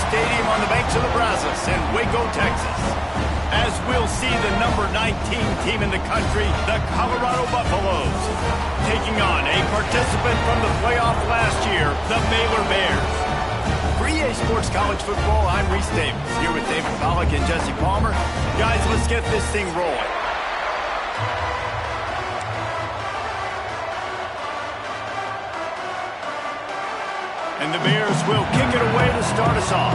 Stadium on the banks of the Brazos in Waco, Texas. As we'll see the number 19 team in the country, the Colorado Buffaloes, taking on a participant from the playoff last year, the Baylor Bears. For EA Sports College Football, I'm Reese Davis, here with David Pollack and Jesse Palmer. Guys, let's get this thing rolling. And the Bears will kick it away to start us off.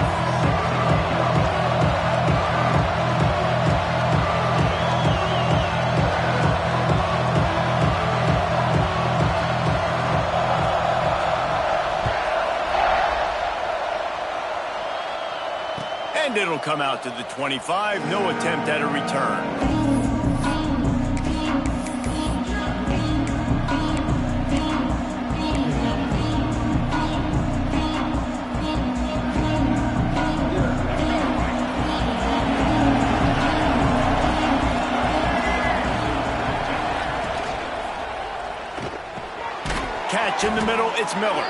And it'll come out to the 25. No attempt at a return. Catch in the middle, it's Miller.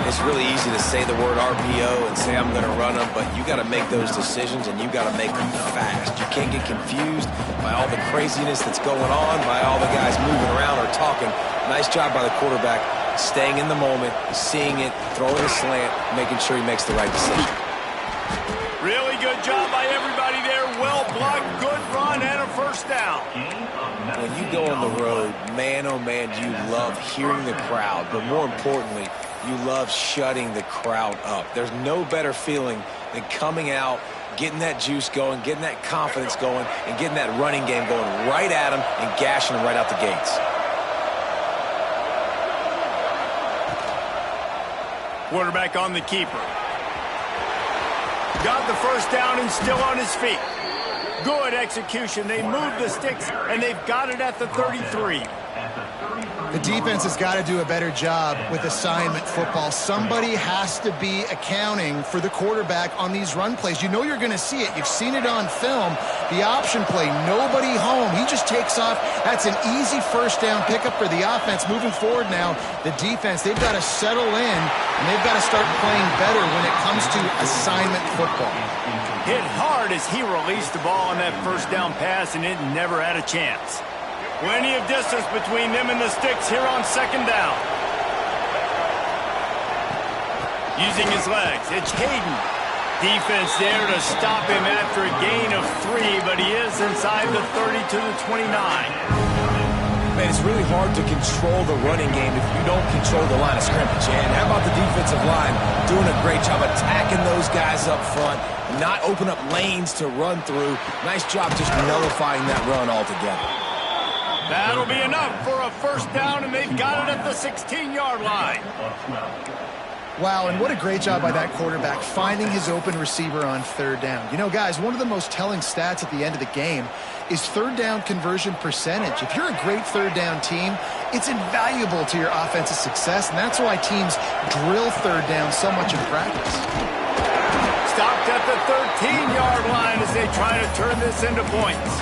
It's really easy to say the word RPO and say I'm going to run them, but you got to make those decisions and you got to make them fast. You can't get confused by all the craziness that's going on, by all the guys moving around or talking. Nice job by the quarterback, staying in the moment, seeing it, throwing a slant, making sure he makes the right decision. Really good job by everybody there. Well blocked, good run, and a first down. When you go on the road, man, oh man, you love hearing the crowd, but more importantly, you love shutting the crowd up. There's no better feeling than coming out, getting that juice going, getting that confidence going, and getting that running game going right at them and gashing them right out the gates. Quarterback on the keeper. Got the first down and still on his feet. Good execution. They moved the sticks, and they've got it at the 33. The defense has got to do a better job with assignment football. Somebody has to be accounting for the quarterback on these run plays. You know you're going to see it. You've seen it on film. The option play, nobody home. He just takes off. That's an easy first down pickup for the offense. Moving forward now, the defense, they've got to settle in, and they've got to start playing better when it comes to assignment football. Hit hard as he released the ball on that first down pass, and it never had a chance. Plenty of distance between them and the sticks here on second down. Using his legs, it's Hayden. Defense there to stop him after a gain of 3, but he is inside the 30 to the 29. Man, it's really hard to control the running game if you don't control the line of scrimmage. And how about the defensive line doing a great job attacking those guys up front, not open up lanes to run through. Nice job just nullifying that run altogether. That'll be enough for a first down, and they've got it at the 16-yard line. Wow, and what a great job by that quarterback finding his open receiver on third down. You know, guys, one of the most telling stats at the end of the game is third down conversion percentage. If you're a great third down team, it's invaluable to your offensive success, and that's why teams drill third down so much in practice. Stopped at the 13-yard line as they try to turn this into points.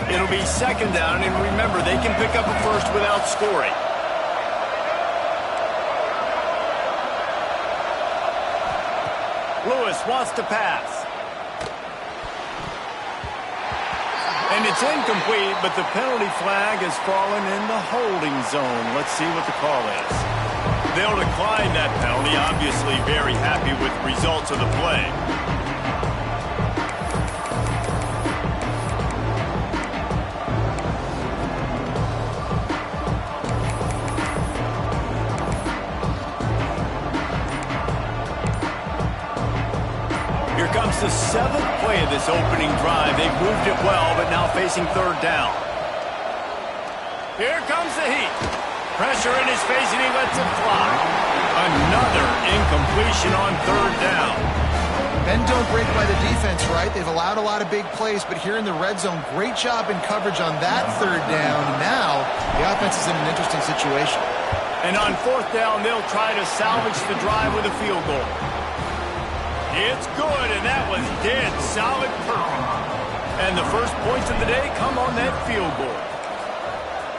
It'll be second down, and remember, they can pick up a first without scoring. Lewis wants to pass. And it's incomplete, but the penalty flag has fallen in the holding zone. Let's see what the call is. They'll decline that penalty, obviously very happy with the results of the play. The seventh play of this opening drive. They've moved it well, but now facing third down. Here comes the heat. Pressure in his face, and he lets it fly. Another incompletion on third down. Bend don't break by the defense, right? They've allowed a lot of big plays, but here in the red zone, great job in coverage on that third down. And now the offense is in an interesting situation. And on fourth down, they'll try to salvage the drive with a field goal. It's good, and that was dead solid perfect. And the first points of the day come on that field goal.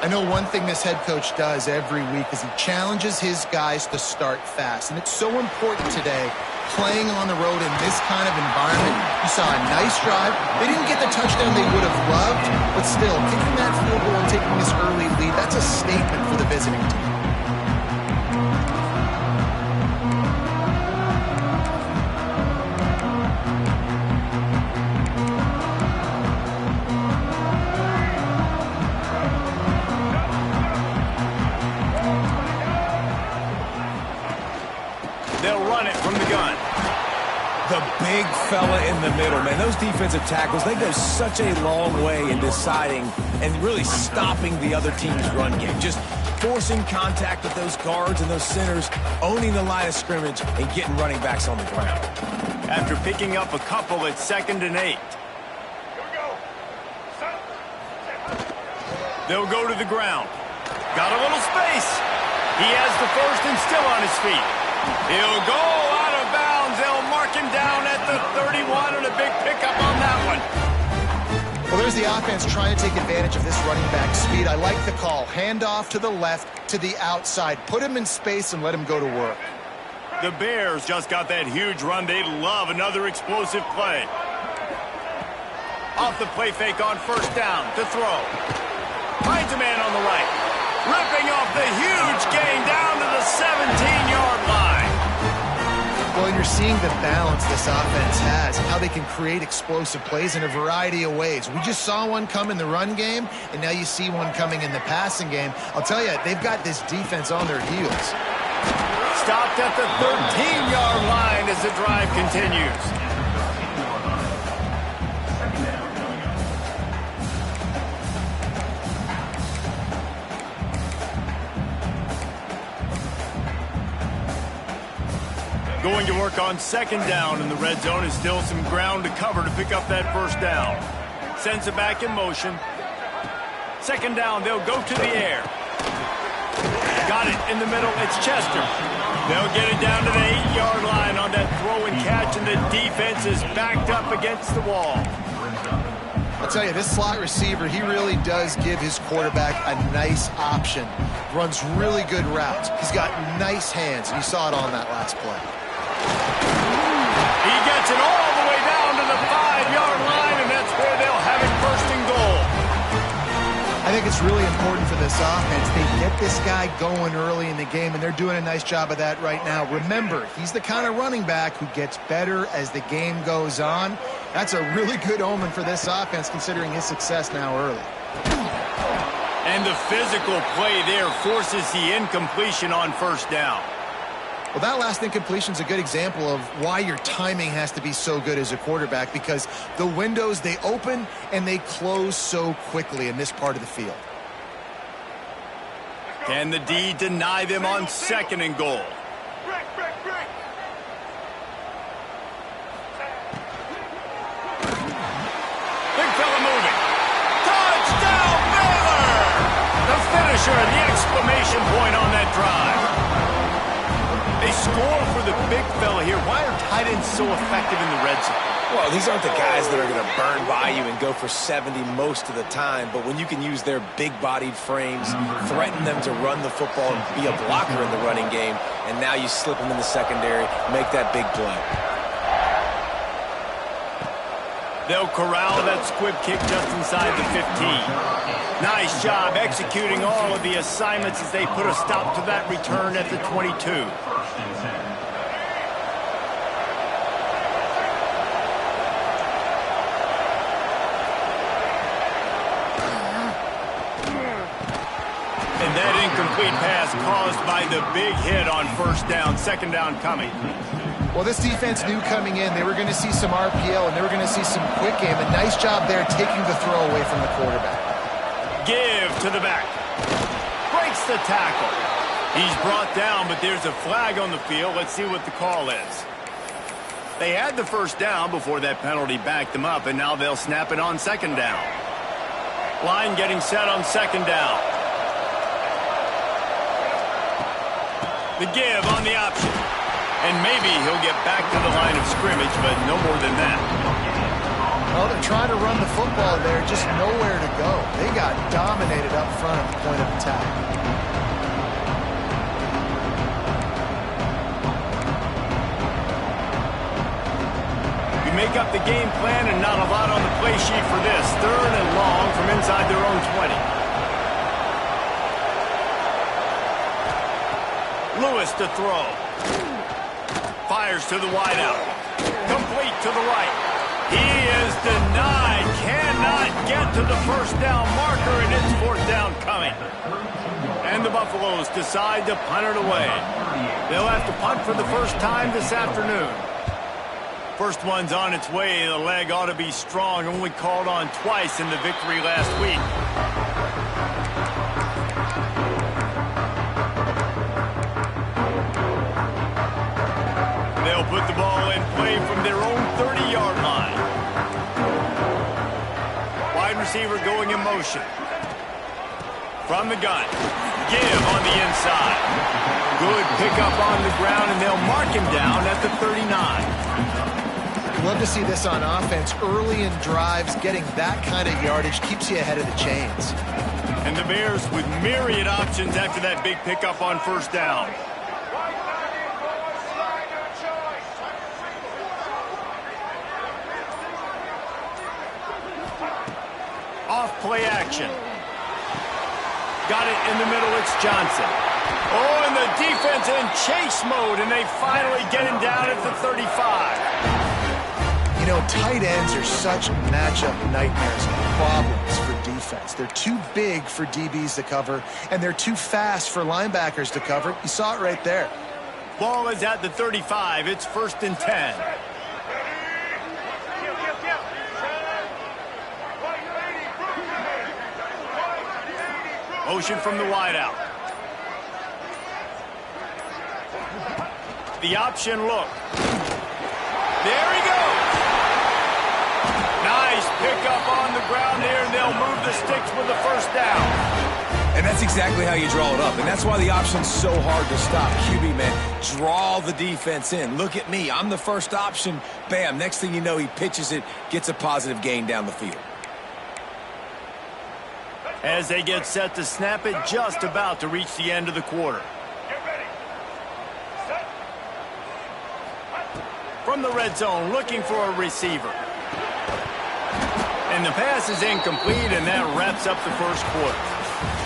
I know one thing this head coach does every week is he challenges his guys to start fast. And it's so important today, playing on the road in this kind of environment. You saw a nice drive. They didn't get the touchdown they would have loved, but still, kicking that field goal and taking this early lead, that's a statement for the visiting team. They'll run it from the gun. The big fella in the middle, man. Those defensive tackles, they go such a long way in deciding and really stopping the other team's run game. Just forcing contact with those guards and those centers, owning the line of scrimmage, and getting running backs on the ground. After picking up a couple at 2nd and 8. They'll go to the ground. Got a little space. He has the first and still on his feet. He'll go out of bounds. They'll mark him down at the 31 and a big pickup on that one. Well, there's the offense trying to take advantage of this running back speed. I like the call. Hand off to the left, to the outside. Put him in space and let him go to work. The Bears just got that huge run. They love another explosive play. Off the play fake on first down to throw. Finds a man on the right. Ripping off the huge gain down to the 17-yard line. Well, and you're seeing the balance this offense has, how they can create explosive plays in a variety of ways. We just saw one come in the run game, and now you see one coming in the passing game. I'll tell you, they've got this defense on their heels. Stopped at the 13-yard line as the drive continues. Going to work on 2nd down in the red zone. Is still some ground to cover to pick up that first down. Sends it back in motion. 2nd down, they'll go to the air. Got it in the middle, it's Chester. They'll get it down to the 8-yard line on that throw and catch, and the defense is backed up against the wall. I'll tell you, this slot receiver, he really does give his quarterback a nice option. Runs really good routes. He's got nice hands, and you saw it on that last play. He gets it all the way down to the 5-yard line, and that's where they'll have it 1st and goal. I think it's really important for this offense. They get this guy going early in the game, and they're doing a nice job of that right now. Remember, he's the kind of running back who gets better as the game goes on. That's a really good omen for this offense, considering his success now early. And the physical play there forces the incompletion on 1st down. Well, that last incompletion is a good example of why your timing has to be so good as a quarterback, because the windows, they open and they close so quickly in this part of the field. Can the D deny them on 2nd and goal? Big fella moving. Touchdown, Baylor! The finisher, the exclamation point on that drive. They score for the big fella here. Why are tight ends so effective in the red zone? Well, these aren't the guys that are going to burn by you and go for 70 most of the time, but when you can use their big-bodied frames, threaten them to run the football and be a blocker in the running game, and now you slip them in the secondary, make that big play. They'll corral that squib kick just inside the 15. Nice job executing all of the assignments as they put a stop to that return at the 22. And that incomplete pass caused by the big hit on 1st down. 2nd down coming. Well, this defense knew coming in they were going to see some RPO and they were going to see some quick game. A nice job there taking the throw away from the quarterback. Give to the back. Breaks the tackle. He's brought down, but there's a flag on the field. Let's see what the call is. They had the 1st down before that penalty backed them up, and now they'll snap it on 2nd down. Line getting set on 2nd down. The give on the option. And maybe he'll get back to the line of scrimmage, but no more than that. Well, they're trying to run the football there, just nowhere to go. They got dominated up front at the point of attack. You make up the game plan and not a lot on the play sheet for this. 3rd and long from inside their own 20. Lewis to throw. Fires to the wideout. Complete to the right. He is denied. Cannot get to the first down marker, and it's 4th down coming. And the Buffaloes decide to punt it away. They'll have to punt for the first time this afternoon. First one's on its way. The leg ought to be strong. Only called on twice in the victory last week. They'll put the ball in play from their own 30-yard line. Wide receiver going in motion. From the gun. Give on the inside. Good pickup on the ground, and they'll mark him down at the 39. Love to see this on offense. Early in drives, getting that kind of yardage keeps you ahead of the chains. And the Bears with myriad options after that big pickup on first down. Off play action. Got it in the middle, it's Johnson. Oh, and the defense in chase mode, and they finally get him down at the 35. You know, tight ends are such matchup nightmares and problems for defense. They're too big for DBs to cover, and they're too fast for linebackers to cover. You saw it right there. Ball is at the 35. It's 1st and 10. Motion from the wideout. The option look. There he goes. Nice pickup on the ground here, and they'll move the sticks with the first down. And that's exactly how you draw it up. And that's why the option's so hard to stop. QB, man, draw the defense in. Look at me. I'm the first option. Bam. Next thing you know, he pitches it, gets a positive gain down the field. As they get set to snap it, just about to reach the end of the quarter. From the red zone, looking for a receiver. And the pass is incomplete, and that wraps up the first quarter.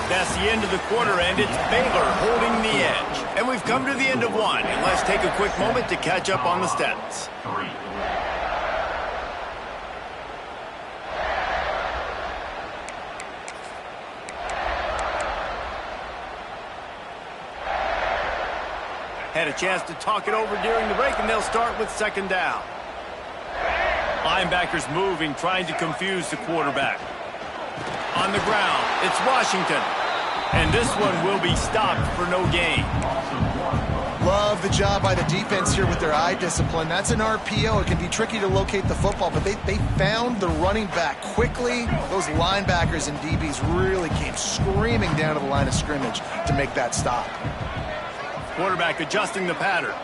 That's the end of the quarter, and it's Baylor holding the edge. And we've come to the end of one, and let's take a quick moment to catch up on the stats. Had a chance to talk it over during the break, and they'll start with 2nd down. Linebackers moving, trying to confuse the quarterback. On the ground, it's Washington. And this one will be stopped for no gain. Love the job by the defense here with their eye discipline. That's an RPO. It can be tricky to locate the football, but they found the running back quickly. Those linebackers and DBs really came screaming down to the line of scrimmage to make that stop. Quarterback adjusting the pattern.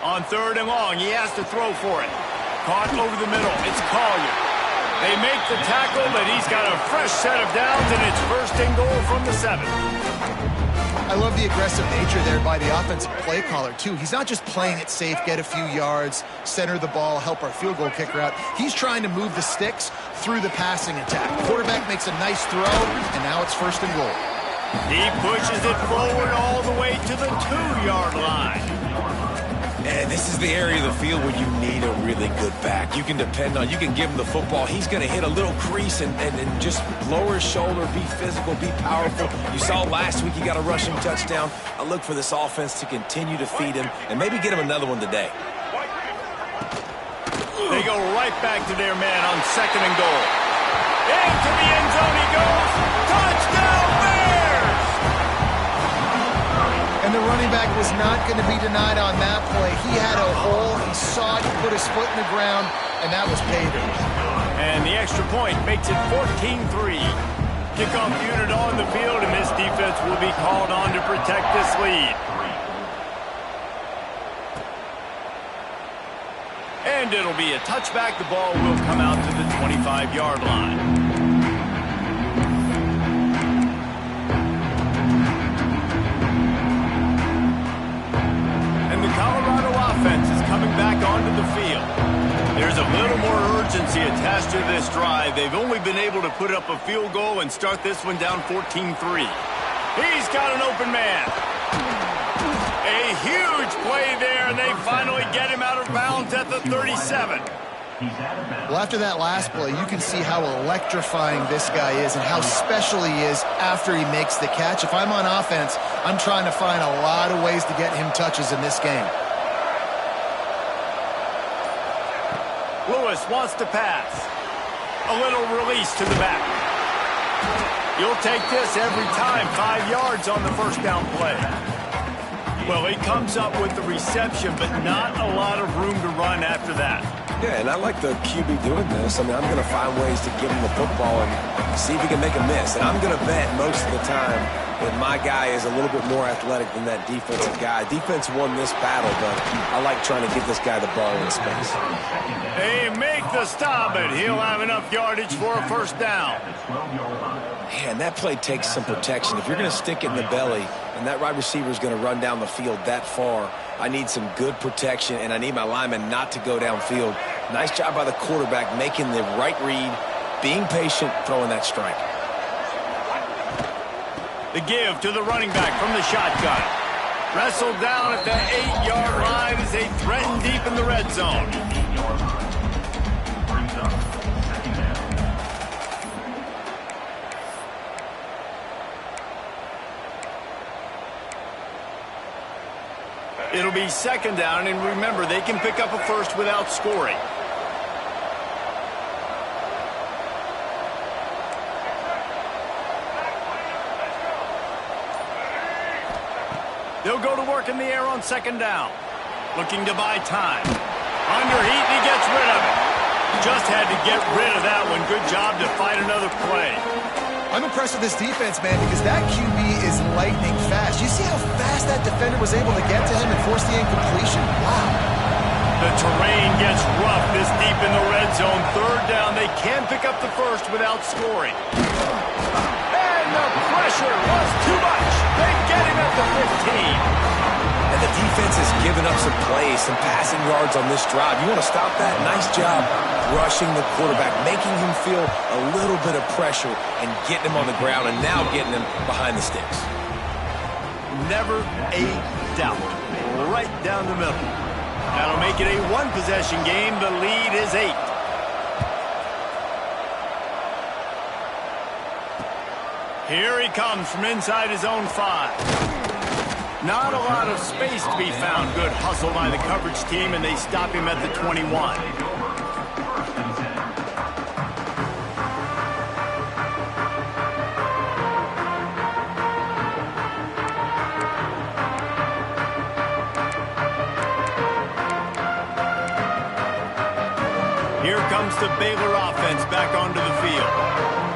On 3rd and long, he has to throw for it. Caught over the middle. It's Collier. They make the tackle, but he's got a fresh set of downs, and it's 1st and goal from the 7. I love the aggressive nature there by the offensive play caller, too. He's not just playing it safe, get a few yards, center the ball, help our field goal kicker out. He's trying to move the sticks through the passing attack. Quarterback makes a nice throw, and now it's 1st and goal. He pushes it forward all the way to the 2-yard line. And this is the area of the field where you need a really good back. You can depend on, you can give him the football. He's going to hit a little crease and just lower his shoulder, be physical, be powerful. You saw last week he got a rushing touchdown. I look for this offense to continue to feed him and maybe get him another one today. They go right back to their man on 2nd and goal. Into the end zone he goes. Touchdown Bears! And the running back was not going to be denied on that play. He had a hole. He saw it, put his foot in the ground, and that was payday. And the extra point makes it 14-3. Kickoff unit on the field, and this defense will be called on to protect this lead. And it'll be a touchback. The ball will come out to the 25-yard line. And the Colorado offense is coming back onto the field. There's a little more urgency attached to this drive. They've only been able to put up a field goal and start this one down 14-3. He's got an open man. A huge play there, and they finally get him out of bounds at the 37. Well, after that last play, you can see how electrifying this guy is and how special he is after he makes the catch. If I'm on offense, I'm trying to find a lot of ways to get him touches in this game. Lewis wants to pass. A little release to the back. You'll take this every time. 5 yards on the first down play. Well, he comes up with the reception, but not a lot of room to run after that. Yeah, and I like the QB doing this. I mean, I'm going to find ways to give him the football and see if he can make a miss. And I'm going to bet most of the time that my guy is a little bit more athletic than that defensive guy. Defense won this battle, but I like trying to get this guy the ball in space. They make the stop, and he'll have enough yardage for a first down. Man, that play takes some protection. If you're going to stick it in the belly and that wide receiver is going to run down the field that far, I need some good protection, and I need my lineman not to go downfield. Nice job by the quarterback making the right read, being patient, throwing that strike. The give to the running back from the shotgun. Wrestled down at the 8-yard line as they threaten deep in the red zone. It'll be second down, and remember, they can pick up a first without scoring. They'll go to work in the air on second down. Looking to buy time. Under heat, and he gets rid of it. Just had to get rid of that one. Good job to find another play. I'm impressed with this defense, man, because that QB is lightning fast. You see how fast that defender was able to get to him and force the incompletion? Wow. The terrain gets rough this deep in the red zone. Third down, they can pick up the first without scoring. And the pressure was too much. They get him at the 15. And the defense has given up some plays, some passing yards on this drive. You want to stop that? Nice job rushing the quarterback, making him feel a little bit of pressure and getting him on the ground and now getting him behind the sticks. Never a doubt. Right down the middle. That'll make it a one-possession game. The lead is 8. Here he comes from inside his own 5. Not a lot of space to be found. Good hustle by the coverage team, and they stop him at the 21. Here comes the Baylor offense back onto the field.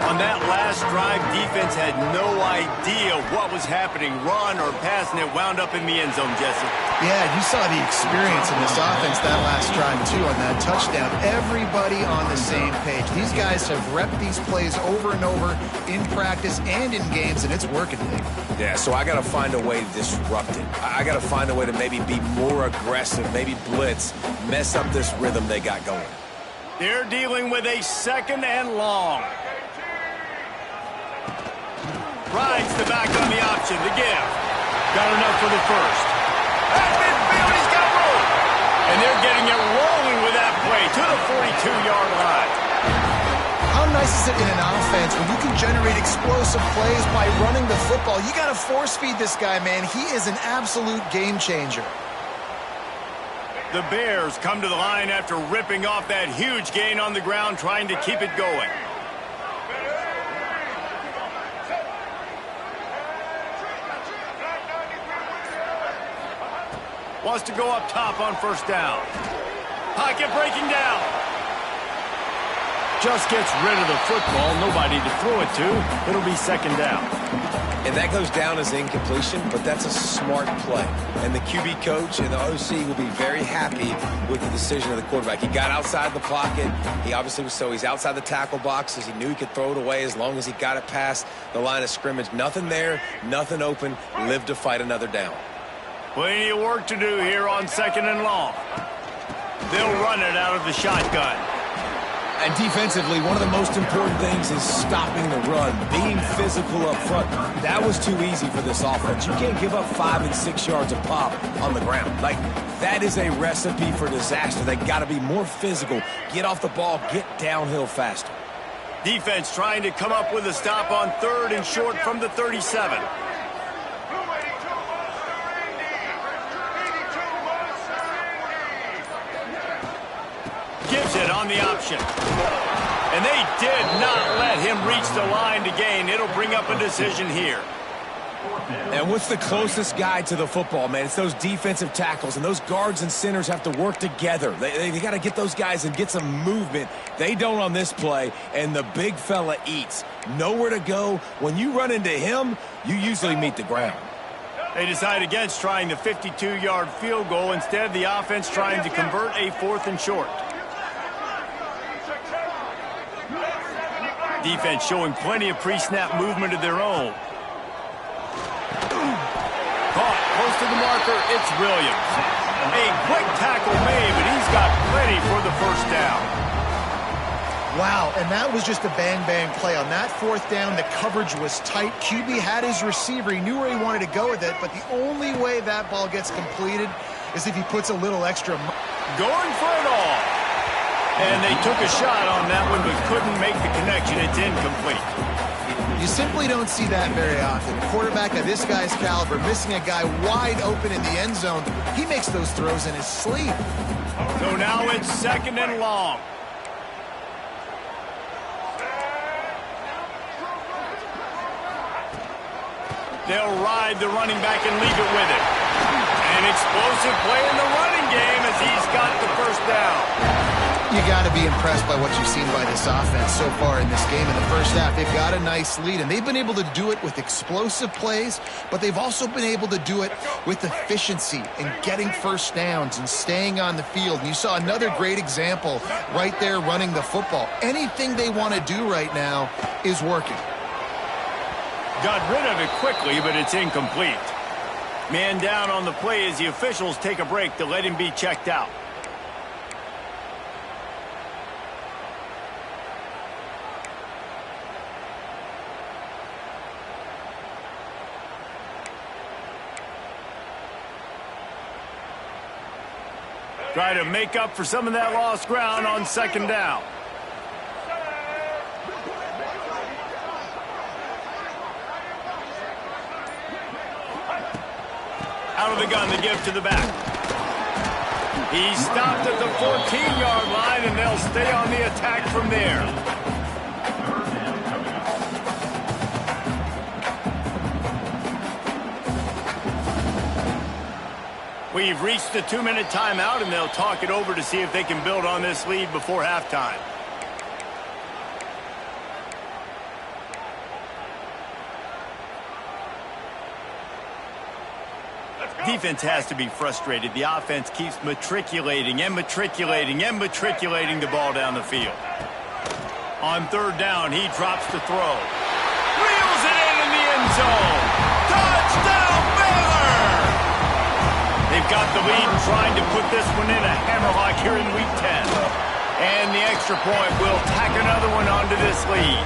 On that last drive, defense had no idea what was happening. Run or pass, and it wound up in the end zone, Jesse. Yeah, you saw the experience in this offense that last drive, too, on that touchdown. Everybody on the same page. These guys have repped these plays over and over in practice and in games, and it's working, Nick. Yeah, so I got to find a way to disrupt it. I got to find a way to maybe be more aggressive, maybe blitz, mess up this rhythm they got going. They're dealing with a second and long. Rides the back on the option. The give. Got enough for the first. At midfield, he's got room. And they're getting it rolling with that play to the 42-yard line. How nice is it in an offense when you can generate explosive plays by running the football? You got to force feed this guy, man. He is an absolute game changer. The Bears come to the line after ripping off that huge gain on the ground, trying to keep it going. Wants to go up top on first down. Pocket breaking down. Just gets rid of the football. Nobody to throw it to. It'll be second down. And that goes down as incompletion, but that's a smart play. And the QB coach and the OC will be very happy with the decision of the quarterback. He got outside the pocket. He obviously was he's outside the tackle boxes. He knew he could throw it away as long as he got it past the line of scrimmage. Nothing there, nothing open. Live to fight another down. Plenty of work to do here on 2nd and long. They'll run it out of the shotgun. And defensively, one of the most important things is stopping the run, being physical up front. That was too easy for this offense. You can't give up 5 and 6 yards a pop on the ground. Like, that is a recipe for disaster. They got to be more physical, get off the ball, get downhill faster. Defense trying to come up with a stop on 3rd and short from the 37. Gives it on the option. And they did not let him reach the line to gain. It'll bring up a decision here. And what's the closest guy to the football, man? It's those defensive tackles, and those guards and centers have to work together. They got to get those guys and get some movement. They don't on this play, and the big fella eats. Nowhere to go. When you run into him, you usually meet the ground. They decide against trying the 52-yard field goal. Instead, the offense trying to convert a 4th and short. Defense showing plenty of pre-snap movement of their own. Caught close to the marker, it's Williams. A quick tackle made, but he's got plenty for the 1st down. Wow, and that was just a bang-bang play. On that 4th down, the coverage was tight. QB had his receiver. He knew where he wanted to go with it, but the only way that ball gets completed is if he puts a little extra. Going for it all. And they took a shot on that one, but couldn't make the connection. It's incomplete. You simply don't see that very often. A quarterback of this guy's caliber missing a guy wide open in the end zone. He makes those throws in his sleep. So now it's 2nd and long. They'll ride the running back and leave it with it. An explosive play in the running game as he's got the 1st down. You got to be impressed by what you've seen by this offense so far in this game. In the 1st half, they've got a nice lead, and they've been able to do it with explosive plays, but they've also been able to do it with efficiency and getting 1st downs and staying on the field. And you saw another great example right there running the football. Anything they want to do right now is working. Got rid of it quickly, but it's incomplete. Man down on the play as the officials take a break to let him be checked out. Try to make up for some of that lost ground on 2nd down. Out of the gun to give to the back. He stopped at the 14-yard line, and they'll stay on the attack from there. We've reached the 2-minute timeout, and they'll talk it over to see if they can build on this lead before halftime. Defense has to be frustrated. The offense keeps matriculating and matriculating and matriculating the ball down the field. On 3rd down, he drops the throw. Wheels it in the end zone. Touchdown, Baylor! They've got the lead and trying to put this one in a hammerlock here in Week 10. And the extra point will tack another one onto this lead.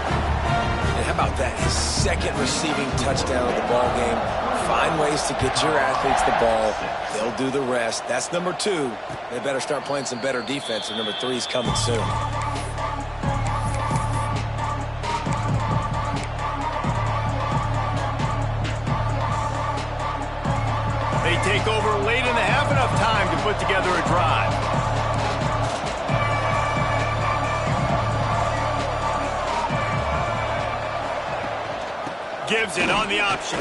And how about that? His 2nd receiving touchdown of the ball game. Find ways to get your athletes the ball. They'll do the rest. That's number 2. They better start playing some better defense, and number 3 is coming soon. They take over late in the half, enough time to put together a drive. Gives it on the option.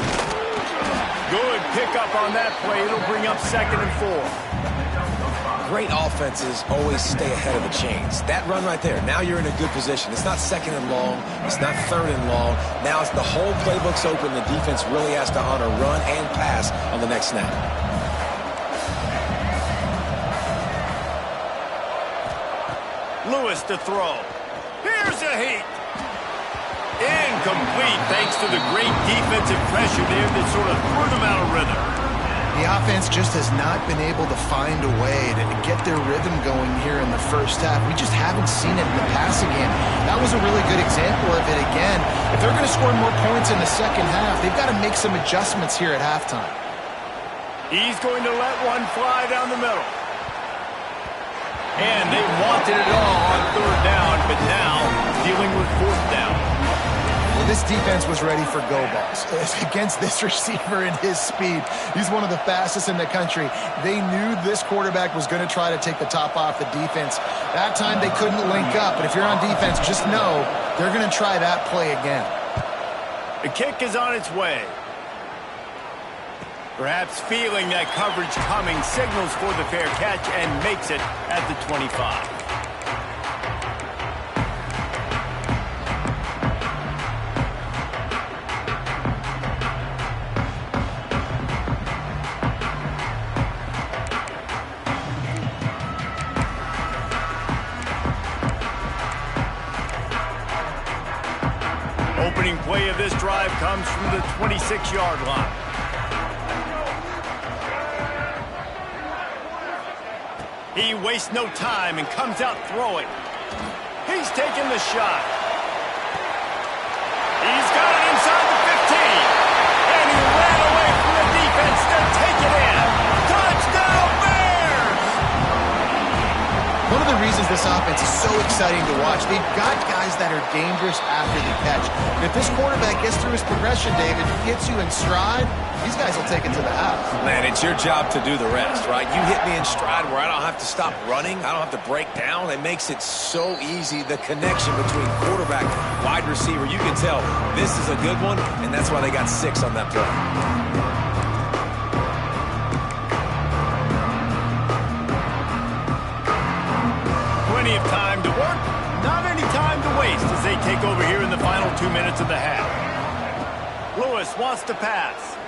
Good pickup on that play. It'll bring up 2nd and 4. great offenses always stay ahead of the chains. That run right there, now you're in a good position. It's not second and long. It's not third and long. Now it's the whole playbook's open. The defense really has to honor run and pass on the next snap. Lewis to throw. Here's a heat. Incomplete thanks to the great defensive pressure there that sort of threw them out of rhythm. The offense just has not been able to find a way to get their rhythm going here in the first half. We just haven't seen it in the passing game. That was a really good example of it again. If they're going to score more points in the second half, they've got to make some adjustments here at halftime. He's going to let one fly down the middle. And they wanted it all on third down, but now dealing with fourth down. Well, this defense was ready for go balls. Against this receiver and his speed, he's one of the fastest in the country. They knew this quarterback was going to try to take the top off the defense. That time they couldn't link up, but if you're on defense, just know they're going to try that play again. The kick is on its way. Perhaps feeling that coverage coming, signals for the fair catch and makes it at the 25. Opening play of this drive comes from the 26-yard line. He wastes no time and comes out throwing. He's taking the shot. He's got it inside the 15. And he ran away from the defense to take it in. Touchdown, Bears! One of the reasons this offense is so exciting to watch, they've got guys that are dangerous after the catch. And if this quarterback gets through his progression, David, gets you in stride, these guys will take it to the house. Man, it's your job to do the rest, right? You hit me in stride where I don't have to stop running. I don't have to break down. It makes it so easy, the connection between quarterback and wide receiver. You can tell this is a good one, and that's why they got 6 on that play. Plenty of time to work, not any time to waste as they take over here in the final 2 minutes of the half. Lewis wants to pass.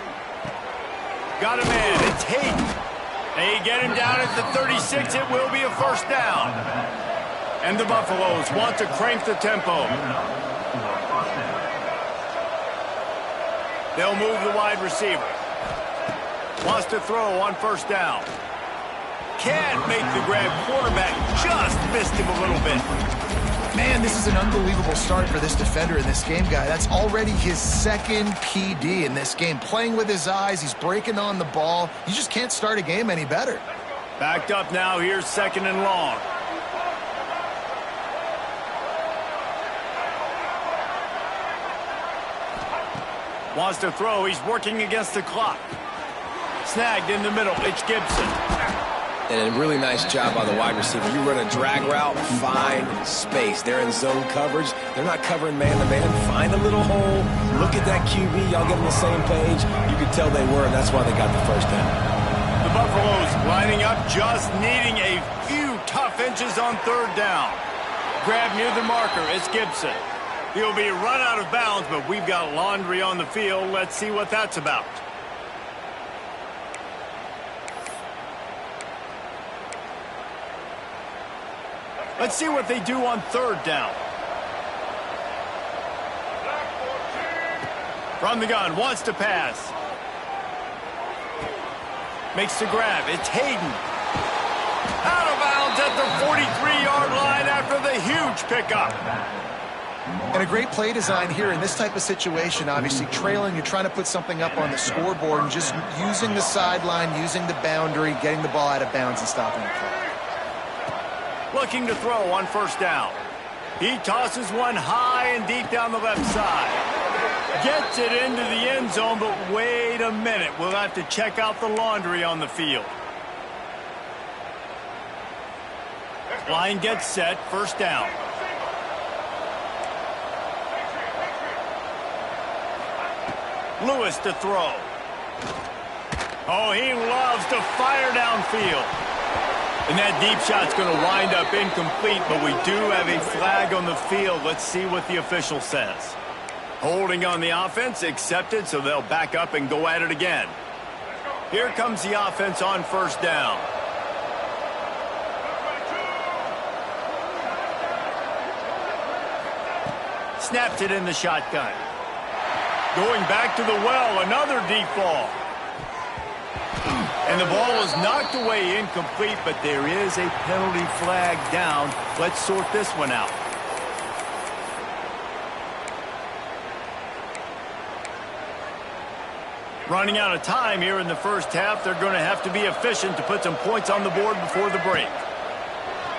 Got a man. It's Hayden. They get him down at the 36. It will be a first down. And the Buffaloes want to crank the tempo. They'll move the wide receiver. Wants to throw on first down. Can't make the grab. Quarterback just missed him a little bit. Man, this is an unbelievable start for this defender in this game, guy. That's already his second PD in this game. Playing with his eyes, he's breaking on the ball. You just can't start a game any better. Backed up now, here's second and long. Wants to throw, he's working against the clock. Snagged in the middle, it's Gibson. And a really nice job by the wide receiver. You run a drag route, find space. They're in zone coverage. They're not covering man-to-man. Find a little hole. Look at that QB. Y'all get on the same page. You could tell they were, and that's why they got the first down. The Buffaloes lining up, just needing a few tough inches on third down. Grab near the marker. It's Gibson. He'll be run out of bounds, but we've got laundry on the field. Let's see what that's about. Let's see what they do on third down. From the gun, wants to pass. Makes the grab. It's Hayden. Out of bounds at the 43-yard line after the huge pickup. And a great play design here in this type of situation. Obviously, trailing, you're trying to put something up on the scoreboard and just using the sideline, using the boundary, getting the ball out of bounds and stopping the play. Looking to throw on first down. He tosses one high and deep down the left side. Gets it into the end zone, but wait a minute. We'll have to check out the laundry on the field. Line gets set, first down. Lewis to throw. Oh, he loves to fire downfield. And that deep shot's going to wind up incomplete, but we do have a flag on the field. Let's see what the official says. Holding on the offense, accepted, so they'll back up and go at it again. Here comes the offense on first down. Snapped it in the shotgun. Going back to the well, another deep ball. And the ball is knocked away incomplete, but there is a penalty flag down. Let's sort this one out. Running out of time here in the first half. They're going to have to be efficient to put some points on the board before the break.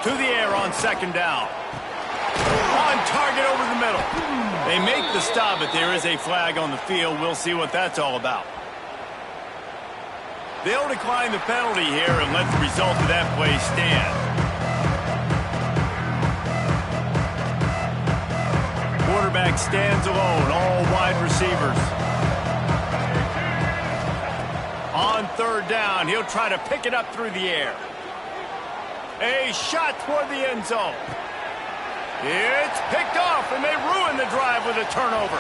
To the air on second down. On target over the middle. They make the stop, but there is a flag on the field. We'll see what that's all about. They'll decline the penalty here and let the result of that play stand. Quarterback stands alone, all wide receivers. On third down, he'll try to pick it up through the air. A shot toward the end zone. It's picked off, and they ruin the drive with a turnover.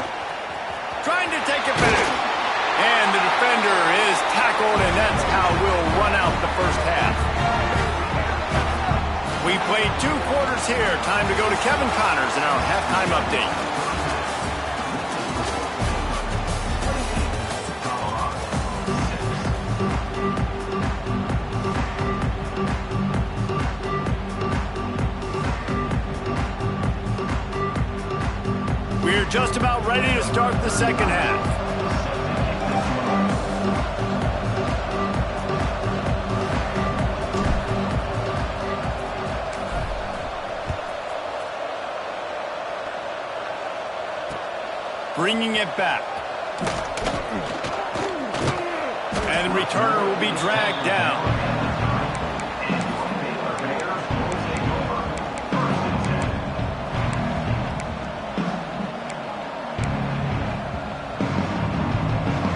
Trying to take it back. And the defender is tackled, and that's how we'll run out the first half. We played 2 quarters here. Time to go to Kevin Connors in our halftime update. We're just about ready to start the second half. Bringing it back. And the returner will be dragged down.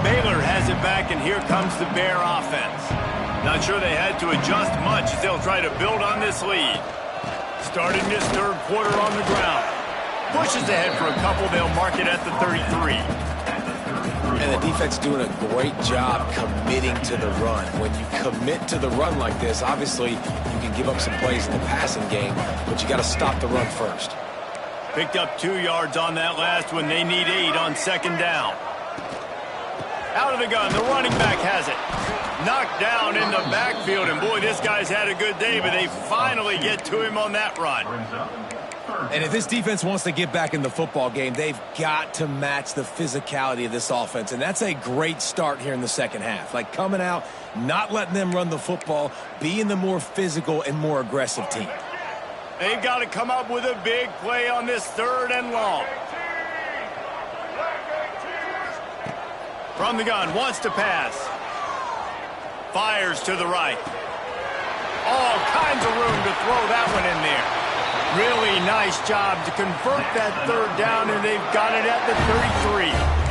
Baylor has it back, and here comes the Bear offense. Not sure they had to adjust much as they'll try to build on this lead. Starting this third quarter on the ground. Pushes ahead for a couple. They'll mark it at the 33. And the defense doing a great job committing to the run. When you commit to the run like this, obviously you can give up some plays in the passing game, but you got to stop the run first. Picked up 2 yards on that last one. They need 8 on second down. Out of the gun, the running back has it. Knocked down in the backfield, and boy, this guy's had a good day, but they finally get to him on that run. And if this defense wants to get back in the football game, they've got to match the physicality of this offense. And that's a great start here in the second half. Like coming out, not letting them run the football, being the more physical and more aggressive team. They've got to come up with a big play on this third and long. From the gun, wants to pass. Fires to the right. All kinds of room to throw that one in there. Really nice job to convert that third down, and they've got it at the 33.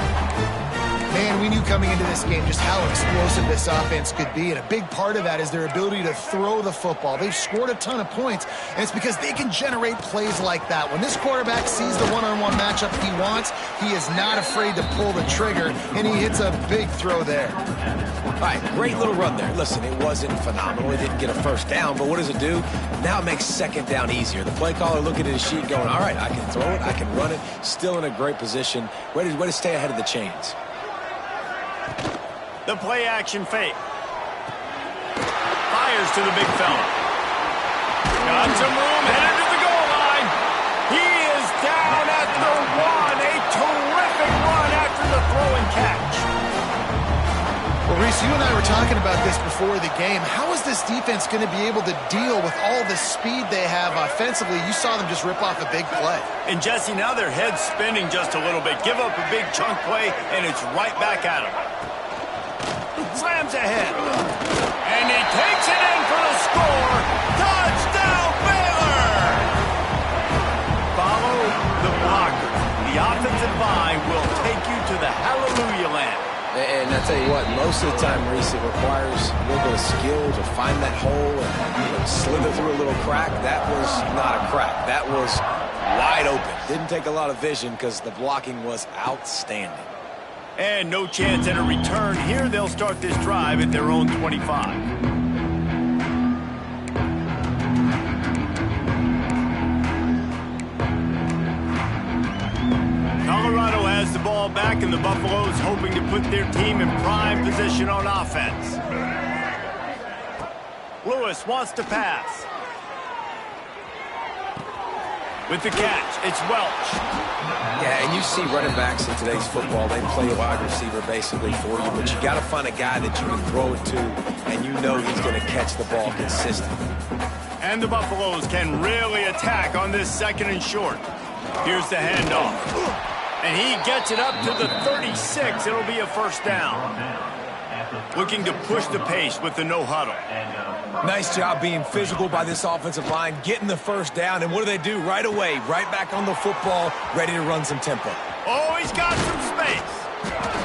Man, we knew coming into this game just how explosive this offense could be, and a big part of that is their ability to throw the football. They've scored a ton of points, and it's because they can generate plays like that. When this quarterback sees the one-on-one matchup he wants, he is not afraid to pull the trigger, and he hits a big throw there. All right, great little run there. Listen, it wasn't phenomenal. It didn't get a first down, but what does it do? Now it makes second down easier. The play caller looking at his sheet going, all right, I can throw it, I can run it, still in a great position, ready to stay ahead of the chains. The play action fake. Fires to the big fella. Got some room, headed to the goal line. He is down at the 1. A terrific run after the throw and catch. Well, Reese, you and I were talking about this before the game. How is this defense going to be able to deal with all the speed they have offensively? You saw them just rip off a big play. And, Jesse, now their head's spinning just a little bit. Give up a big chunk play, and it's right back at them. Slams ahead. And he takes it in for the score. Touchdown, Baylor! Follow the blocker. The offensive line will take you to the hallelujah land. And I tell you what, most of the time, Reese, it requires a little bit of skill to find that hole and slither through a little crack. That was not a crack. That was wide open. Didn't take a lot of vision because the blocking was outstanding. And no chance at a return here. They'll start this drive at their own 25. Colorado has the ball back, and the Buffaloes hoping to put their team in prime position on offense. Lewis wants to pass. With the catch, it's Welch. Yeah, and you see running backs in today's football, they play a wide receiver basically for you, but you got to find a guy that you can throw it to, and you know he's going to catch the ball consistently. And the Buffaloes can really attack on this second and short. Here's the handoff. And he gets it up to the 36. It'll be a first down. Looking to push the pace with the no huddle. Nice job being physical by this offensive line, getting the first down, and what do? Right away, right back on the football, ready to run some tempo. Oh, he's got some space.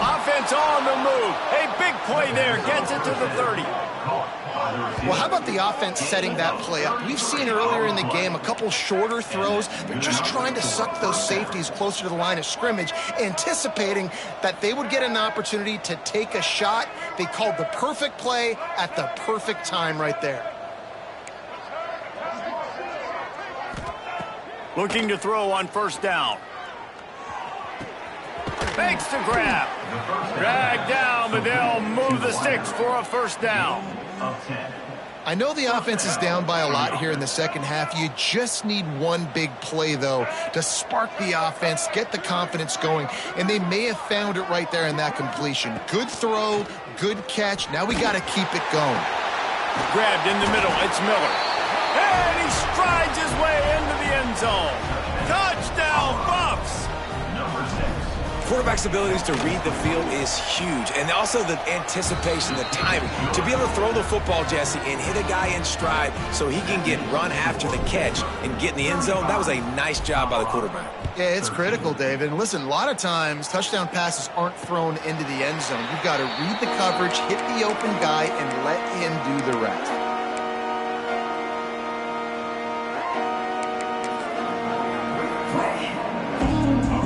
Offense on the move. A big play there, gets it to the 30. Well, how about the offense setting that play up? We've seen earlier in the game a couple shorter throws. They're just trying to suck those safeties closer to the line of scrimmage, anticipating that they would get an opportunity to take a shot. They called the perfect play at the perfect time right there. Looking to throw on first down. Makes the grab. Drag down, but they'll move the sticks for a first down. I know the offense is down by a lot here in the second half. You just need one big play, though, to spark the offense, get the confidence going, and they may have found it right there in that completion. Good throw, good catch. Now we got to keep it going. Grabbed in the middle. It's Miller. And he strides his way into the end zone. Touchdown, Buffs! Quarterback's abilities to read the field is huge, and also the anticipation, the timing. To be able to throw the football, Jesse, and hit a guy in stride so he can get run after the catch and get in the end zone, that was a nice job by the quarterback. Yeah, it's critical, David. And listen, a lot of times touchdown passes aren't thrown into the end zone. You've got to read the coverage, hit the open guy, and let him do the rest.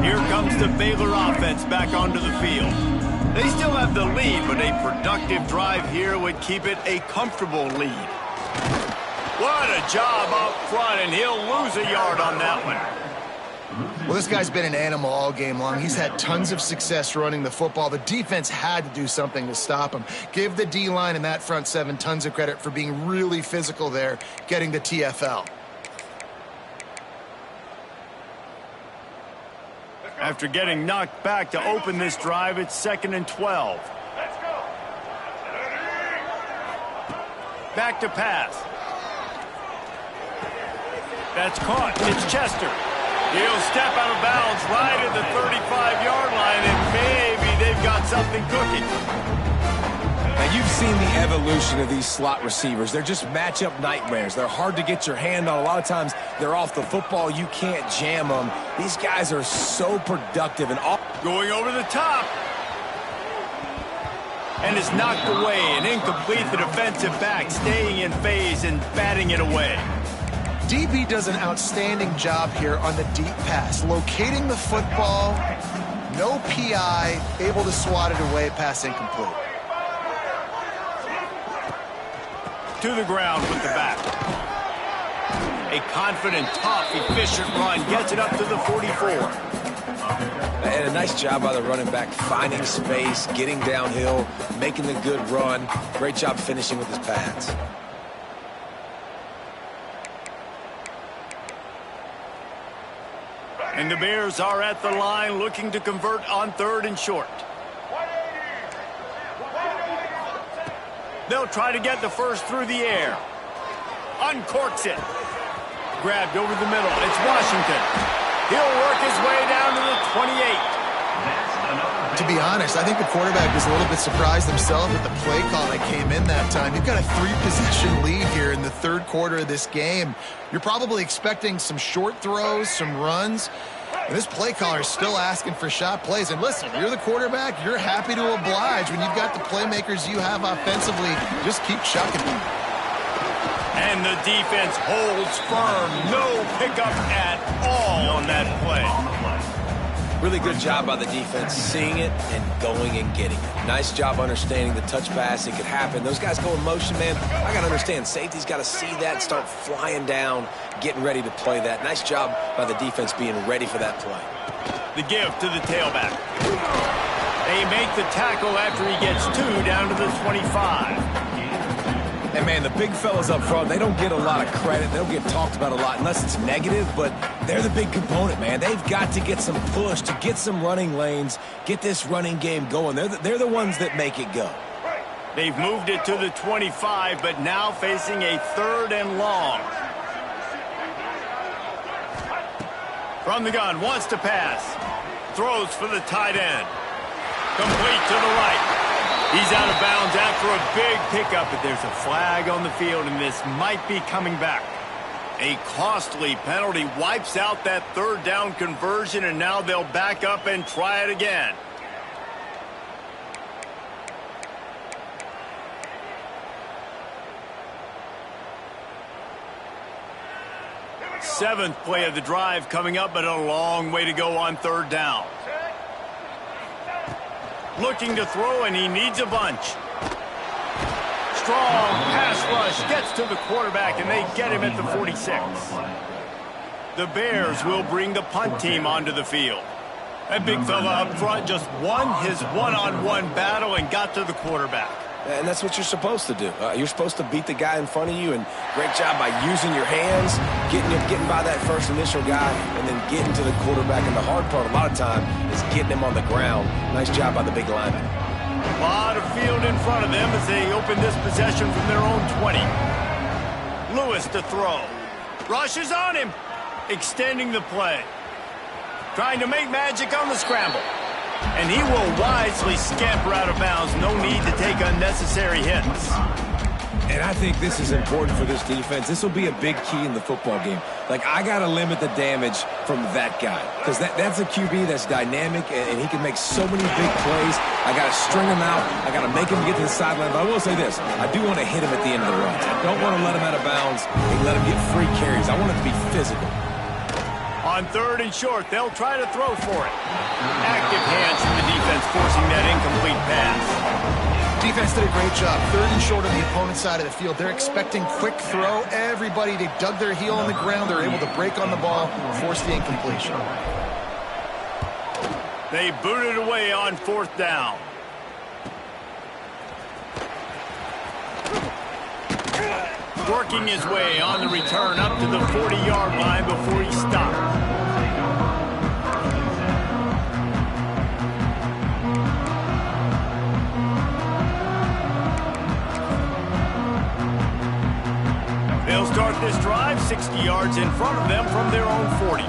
Here comes the Baylor offense back onto the field. They still have the lead, but a productive drive here would keep it a comfortable lead. What a job up front, and he'll lose a yard on that one. Well, this guy's been an animal all game long. He's had tons of success running the football. The defense had to do something to stop him. Give the D-line and that front seven tons of credit for being really physical there, getting the TFL. After getting knocked back to open this drive, it's 2nd and 12. Back to pass. That's caught. It's Chester. He'll step out of bounds right at the 35-yard line, and maybe they've got something cooking. Now, you've seen the evolution of these slot receivers. They're just matchup nightmares. They're hard to get your hand on. A lot of times, they're off the football. You can't jam them. These guys are so productive. And going over the top. And it's knocked away and incomplete. The defensive back staying in phase and batting it away. DB does an outstanding job here on the deep pass. Locating the football, no PI, able to swat it away, pass incomplete. To the ground with the back. A confident, tough, efficient run. Gets it up to the 44. And a nice job by the running back, finding space, getting downhill, making the good run. Great job finishing with his pads. And the Bears are at the line looking to convert on 3rd and short. They'll try to get the first through the air. Uncorks it. Grabbed over the middle. It's Washington. He'll work his way down to the 28. To be honest, I think the quarterback was a little bit surprised himself at the play call that came in that time. You've got a 3-possession lead here in the 3rd quarter of this game. You're probably expecting some short throws, some runs. And this play caller is still asking for shot plays. And listen, you're the quarterback. You're happy to oblige when you've got the playmakers you have offensively. Just keep chucking them. And the defense holds firm. No pickup at all on that play. Really good job by the defense seeing it and going and getting it. Nice job understanding the touch pass. It could happen. Those guys go in motion, man. I got to understand. Safety's got to see that, start flying down, getting ready to play that. Nice job by the defense being ready for that play. The give to the tailback. They make the tackle after he gets 2 down to the 25. And, man, the big fellas up front, they don't get a lot of credit. They don't get talked about a lot unless it's negative, but they're the big component, man. They've got to get some push, to get some running lanes, get this running game going. They're the ones that make it go. They've moved it to the 25, but now facing a 3rd and long. From the gun, wants to pass. Throws for the tight end. Complete to the right. He's out of bounds after a big pickup, but there's a flag on the field, and this might be coming back. A costly penalty wipes out that 3rd down conversion, and now they'll back up and try it again. Seventh play of the drive coming up, but a long way to go on 3rd down. Looking to throw, and he needs a bunch. Strong pass rush gets to the quarterback, and they get him at the 46. The Bears will bring the punt team onto the field. That big fella up front just won his one-on-one battle and got to the quarterback. And that's what you're supposed to do. You're supposed to beat the guy in front of you, and great job by using your hands, getting by that first initial guy, and then getting to the quarterback. And the hard part a lot of time is getting him on the ground. Nice job by the big lineman. A lot of field in front of them as they open this possession from their own 20. Lewis to throw. Rush is on him. Extending the play. Trying to make magic on the scramble. And he will wisely scamper out of bounds. No need to take unnecessary hits. And I think this is important for this defense. This will be a big key in the football game. Like, I got to limit the damage from that guy. Because that's a QB that's dynamic, and he can make so many big plays. I got to string him out. I got to make him get to the sideline. But I will say this. I do want to hit him at the end of the runs. I don't want to let him out of bounds and let him get free carries. I want it to be physical. On 3rd and short, they'll try to throw for it. Active hands from the defense forcing that incomplete pass. Defense did a great job. 3rd and short on the opponent's side of the field. They're expecting quick throw. Everybody, they dug their heel on the ground. They're able to break on the ball, force the incompletion. They booted away on 4th down. Working his way on the return up to the 40-yard line before he stopped. They'll start this drive 60 yards in front of them from their own 40.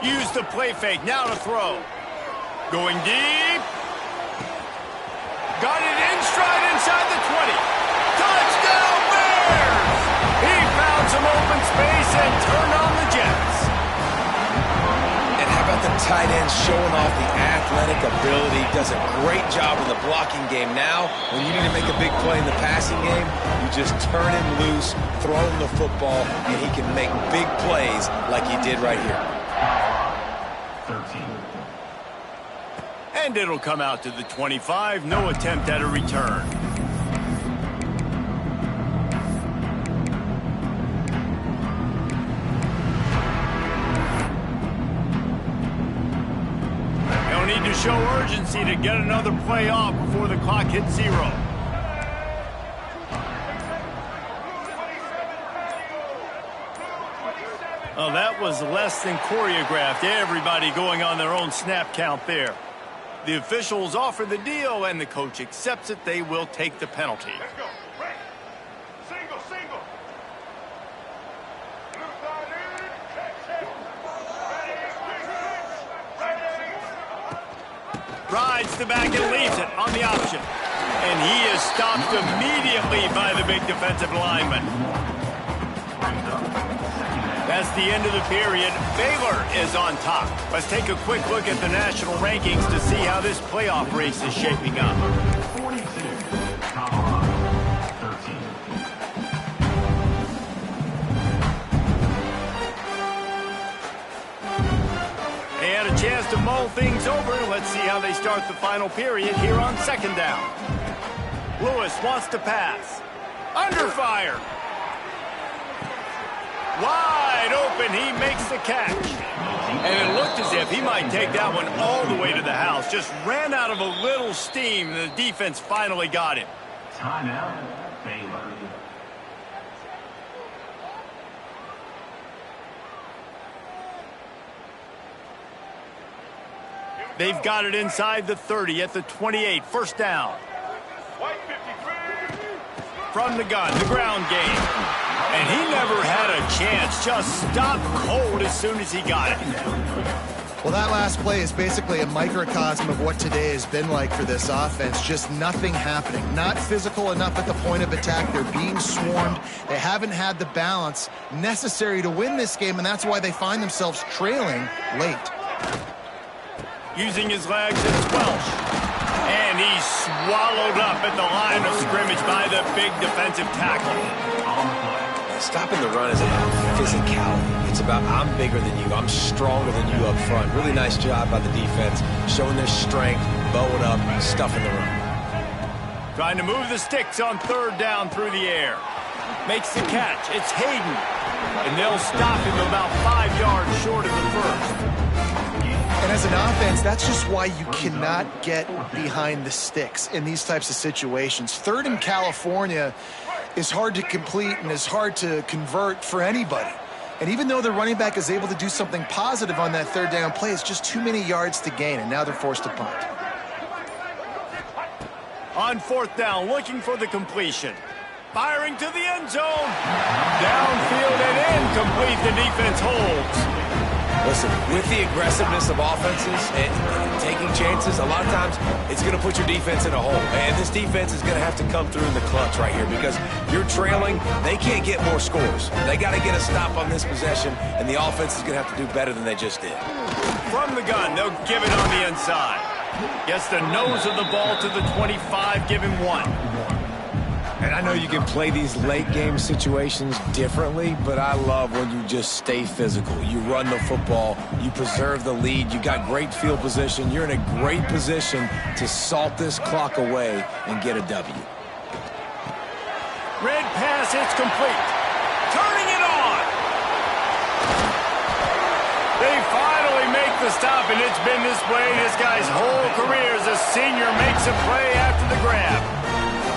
Use the play fake, now to throw. Going deep. Got it in stride inside the 20. Touchdown Bears! He found some open space and turned on the Jets. And how about the tight end showing off the athletic ability? Does a great job in the blocking game. Now, when you need to make a big play in the passing game, you just turn him loose, throw him the football, and he can make big plays like he did right here. 13. And it'll come out to the 25. No attempt at a return. They'll need to show urgency to get another play off before the clock hits 0. Oh, that was less than choreographed. Everybody going on their own snap count there. The officials offer the deal, and the coach accepts it. They will take the penalty. Let's go. Break. Single, single. Rides the back and leaves it on the option. And he is stopped immediately by the big defensive lineman. As the end of the period, Baylor is on top. Let's take a quick look at the national rankings to see how this playoff race is shaping up. 42, Colorado, 13. They had a chance to mull things over. Let's see how they start the final period here on second down. Lewis wants to pass. Under fire. Wide open, he makes the catch. And it looked as if he might take that one all the way to the house. Just ran out of a little steam, and the defense finally got him. Timeout, Baylor. They've got it inside the 30 at the 28. First down. White 53. From the gun, the ground game. And he never had a chance. Just stopped cold as soon as he got it. Well, that last play is basically a microcosm of what today has been like for this offense. Just nothing happening. Not physical enough at the point of attack. They're being swarmed. They haven't had the balance necessary to win this game, and that's why they find themselves trailing late. Using his legs, it's Welsh. And he's swallowed up at the line of scrimmage by the big defensive tackle. Stopping the run is about physicality. It's about I'm bigger than you. I'm stronger than you up front. Really nice job by the defense, showing their strength, bowing up, stuffing the run. Trying to move the sticks on third down through the air. Makes the catch. It's Hayden. And they'll stop him about 5 yards short of the first. And as an offense, that's just why you cannot get behind the sticks in these types of situations. Third in California is hard to complete and is hard to convert for anybody. And even though the running back is able to do something positive on that third down play, it's just too many yards to gain, and now they're forced to punt. On fourth down, looking for the completion. Firing to the end zone. Downfield and incomplete. The defense holds. Listen, with the aggressiveness of offenses and taking chances, a lot of times it's going to put your defense in a hole. And this defense is going to have to come through in the clutch right here because you're trailing. They can't get more scores. They got to get a stop on this possession, and the offense is going to have to do better than they just did. From the gun, they'll give it on the inside. Gets the nose of the ball to the 25, give him one. And I know you can play these late game situations differently, but I love when you just stay physical. You run the football, you preserve the lead, you got great field position, you're in a great position to salt this clock away and get a W. Red pass, it's complete. Turning it on. They finally make the stop, and it's been this way this guy's whole career as a senior makes a play after the grab.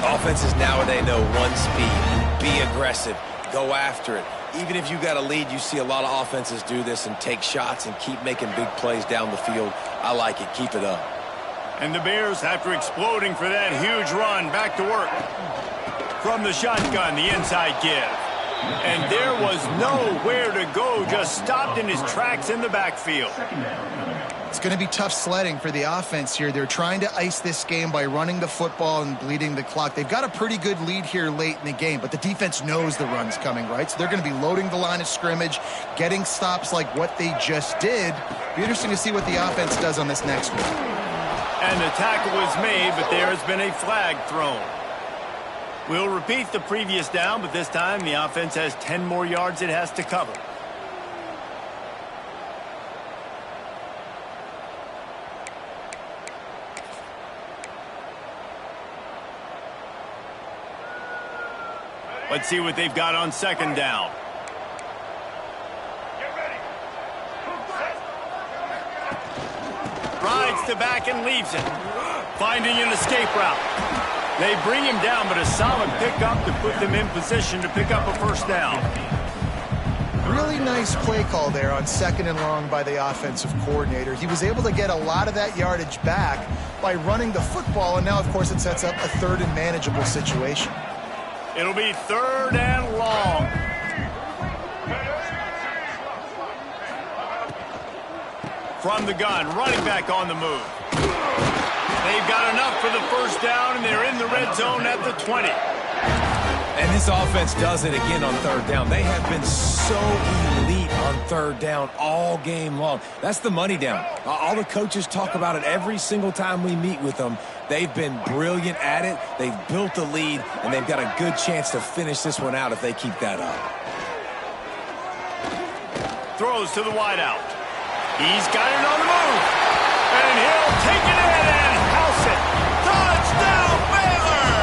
Offenses nowadays know one speed. Be aggressive. Go after it. Even if you got a lead, you see a lot of offenses do this and take shots and keep making big plays down the field. I like it. Keep it up. And the Bears, after exploding for that huge run, back to work. From the shotgun, the inside give. And there was nowhere to go. Just stopped in his tracks in the backfield. It's going to be tough sledding for the offense here. They're trying to ice this game by running the football and bleeding the clock. They've got a pretty good lead here late in the game, but the defense knows the run's coming, right? So they're going to be loading the line of scrimmage, getting stops like what they just did. Be interesting to see what the offense does on this next one. And the tackle was made, but there has been a flag thrown. We'll repeat the previous down, but this time the offense has 10 more yards it has to cover. Let's see what they've got on second down. Get ready. Rides to back and leaves it. Finding an escape route. They bring him down, but a solid pickup to put them in position to pick up a first down. Really nice play call there on second and long by the offensive coordinator. He was able to get a lot of that yardage back by running the football, and now, of course, it sets up a third and manageable situation. It'll be third and long. From the gun, running back on the move. They've got enough for the first down, and they're in the red zone at the 20. And this offense does it again on third down. They have been so elite on third down all game long. That's the money down. All the coaches talk about it every single time we meet with them. They've been brilliant at it. They've built the lead, and they've got a good chance to finish this one out if they keep that up. Throws to the wideout. He's got it on the move. And he'll take it in and house it. Touchdown, Baylor!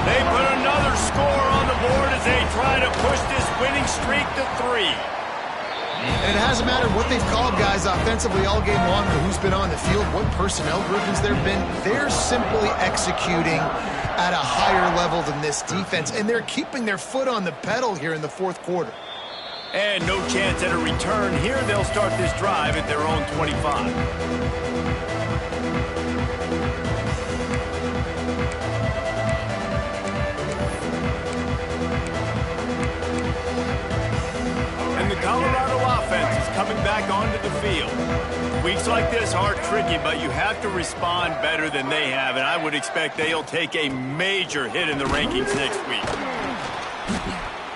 They put another score on the board as they try to push this winning streak to 3. And it hasn't mattered what they've called guys offensively all game long or who's been on the field, what personnel groupings there have been. They're simply executing at a higher level than this defense, and they're keeping their foot on the pedal here in the fourth quarter. And no chance at a return here. They'll start this drive at their own 25. And the Colorado offense is coming back onto the field. Weeks like this are tricky, but you have to respond better than they have, and I would expect they'll take a major hit in the rankings next week.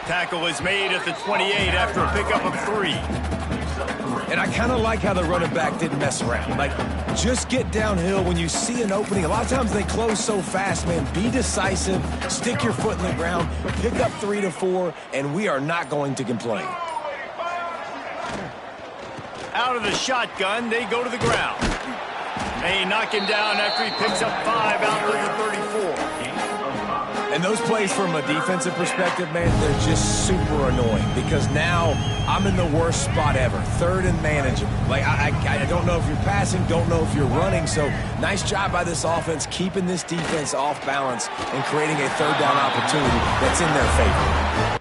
Tackle is made at the 28 after a pickup of 3. And I kind of like how the running back didn't mess around. Like, just get downhill when you see an opening. A lot of times they close so fast, man. Be decisive, stick your foot in the ground, pick up 3 to 4, and we are not going to complain. Out of the shotgun, they go to the ground. They knock him down after he picks up 5 out to the 34. And those plays from a defensive perspective, man, they're just super annoying because now I'm in the worst spot ever, third and manageable. Like, I don't know if you're passing, don't know if you're running, so nice job by this offense keeping this defense off balance and creating a third down opportunity that's in their favor.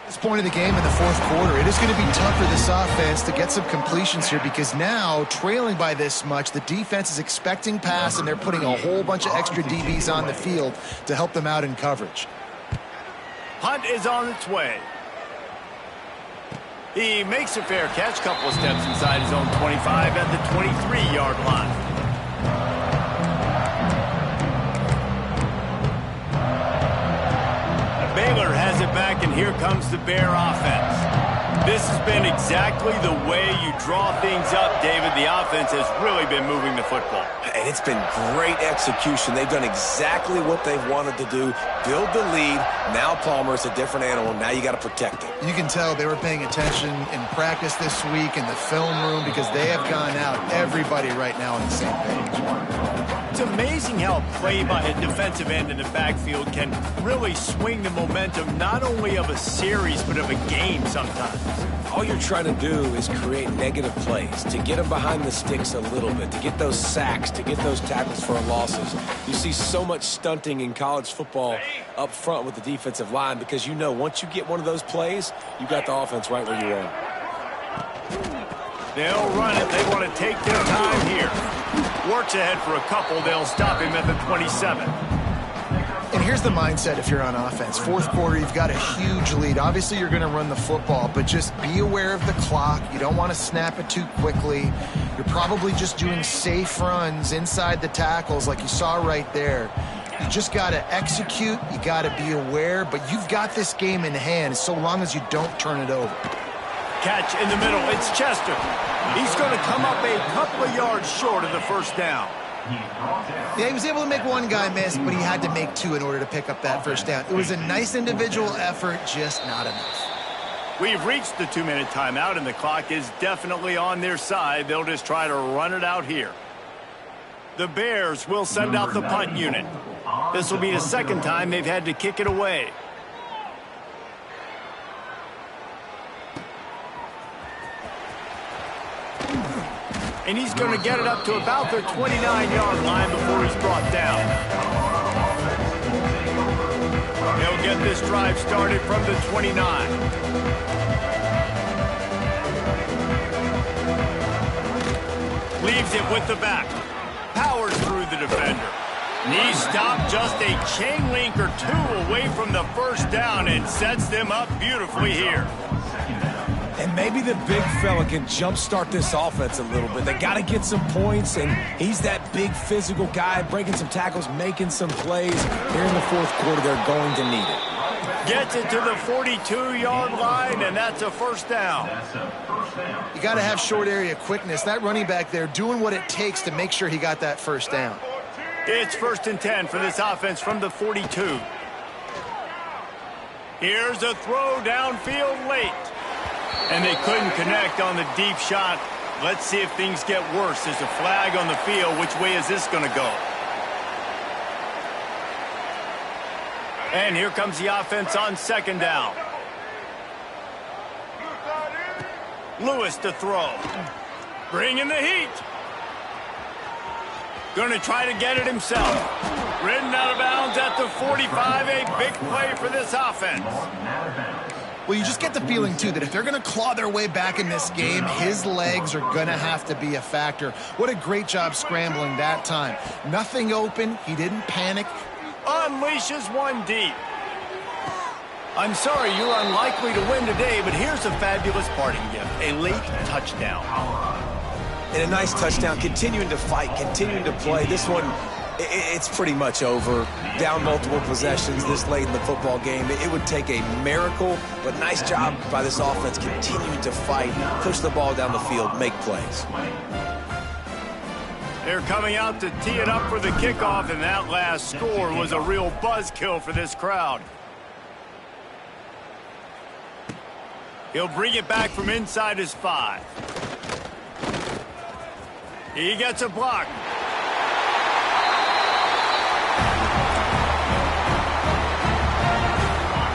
This point of the game in the fourth quarter, it is going to be tough for this offense to get some completions here because now, trailing by this much, the defense is expecting pass and they're putting a whole bunch of extra DBs on the field to help them out in coverage. Punt is on its way. He makes a fair catch, couple of steps inside his own 25 at the 23-yard line. Baylor has it back, and here comes the Bear offense. This has been exactly the way you draw things up, David. The offense has really been moving the football. And it's been great execution. They've done exactly what they've wanted to do. Build the lead. Now Palmer's a different animal. Now you got to protect it. You can tell they were paying attention in practice this week in the film room because they have gone out, everybody right now on the same page. It's amazing how play by a defensive end in the backfield can really swing the momentum not only of a series but of a game sometimes. All you're trying to do is create negative plays, to get them behind the sticks a little bit, to get those sacks, to get those tackles for losses. You see so much stunting in college football up front with the defensive line because you know once you get one of those plays, you got the offense right where you want. They'll run it. They want to take their time here. Works ahead for a couple. They'll stop him at the 27. And here's the mindset if you're on offense. Fourth quarter, you've got a huge lead. Obviously, you're going to run the football, but just be aware of the clock. You don't want to snap it too quickly. You're probably just doing safe runs inside the tackles like you saw right there. You just got to execute. You got to be aware, but you've got this game in hand so long as you don't turn it over. Catch in the middle. It's Chester. He's going to come up a couple of yards short of the first down. Yeah, he was able to make one guy miss, but he had to make 2 in order to pick up that first down. It was a nice individual effort, just not enough. We've reached the 2-minute timeout, and the clock is definitely on their side. They'll just try to run it out here. The Bears will send out the punt unit. This will be the second time they've had to kick it away. And he's going to get it up to about the 29-yard line before he's brought down. He'll get this drive started from the 29. Leaves it with the back. Powers through the defender. And he stopped just a chain link or 2 away from the first down and sets them up beautifully here. And maybe the big fella can jumpstart this offense a little bit. They got to get some points, and he's that big physical guy, breaking some tackles, making some plays. Here in the fourth quarter, they're going to need it. Gets it to the 42-yard line, and that's a first down. You got to have short area quickness. That running back there doing what it takes to make sure he got that first down. It's 1st and 10 for this offense from the 42. Here's a throw downfield late. And they couldn't connect on the deep shot. Let's see if things get worse. There's a flag on the field. Which way is this going to go? And here comes the offense on 2nd down. Lewis to throw. Bringing the heat. Going to try to get it himself. Ridden out of bounds at the 45. A big play for this offense. Well, you just get the feeling, too, that if they're going to claw their way back in this game, his legs are going to have to be a factor. What a great job scrambling that time. Nothing open. He didn't panic. Unleashes one deep. I'm sorry, you're unlikely to win today, but here's a fabulous parting gift. A late touchdown. And a nice touchdown, continuing to fight, continuing to play. This one, it's pretty much over. Down multiple possessions this late in the football game. It would take a miracle, but nice job by this offense continuing to fight, push the ball down the field, make plays. They're coming out to tee it up for the kickoff, and that last score was a real buzzkill for this crowd. He'll bring it back from inside his 5. He gets a block.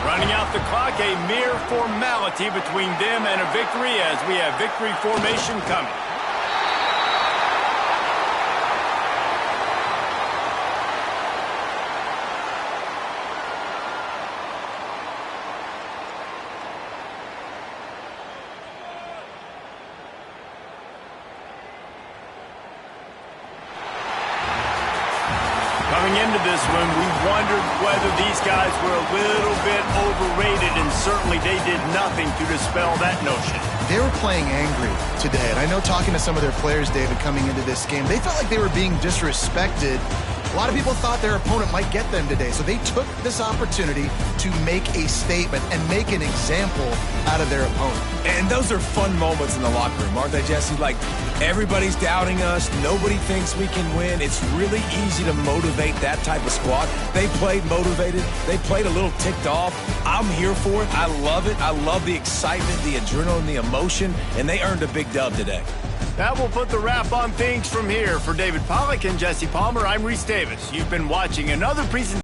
Running out the clock, a mere formality between them and a victory as we have victory formation coming. Coming into this one, we wondered whether these guys were a little bit overrated, and certainly they did nothing to dispel that notion. They were playing angry today, and I know talking to some of their players, David, coming into this game, they felt like they were being disrespected. A lot of people thought their opponent might get them today, so they took this opportunity to make a statement and make an example out of their opponent. And those are fun moments in the locker room, aren't they, Jesse? Like, everybody's doubting us. Nobody thinks we can win. It's really easy to motivate that type of squad. They played motivated. They played a little ticked off. I'm here for it. I love it. I love the excitement, the adrenaline, the emotion, and they earned a big dub today. That will put the wrap on things from here. For David Pollack and Jesse Palmer, I'm Reese Davis. You've been watching another presentation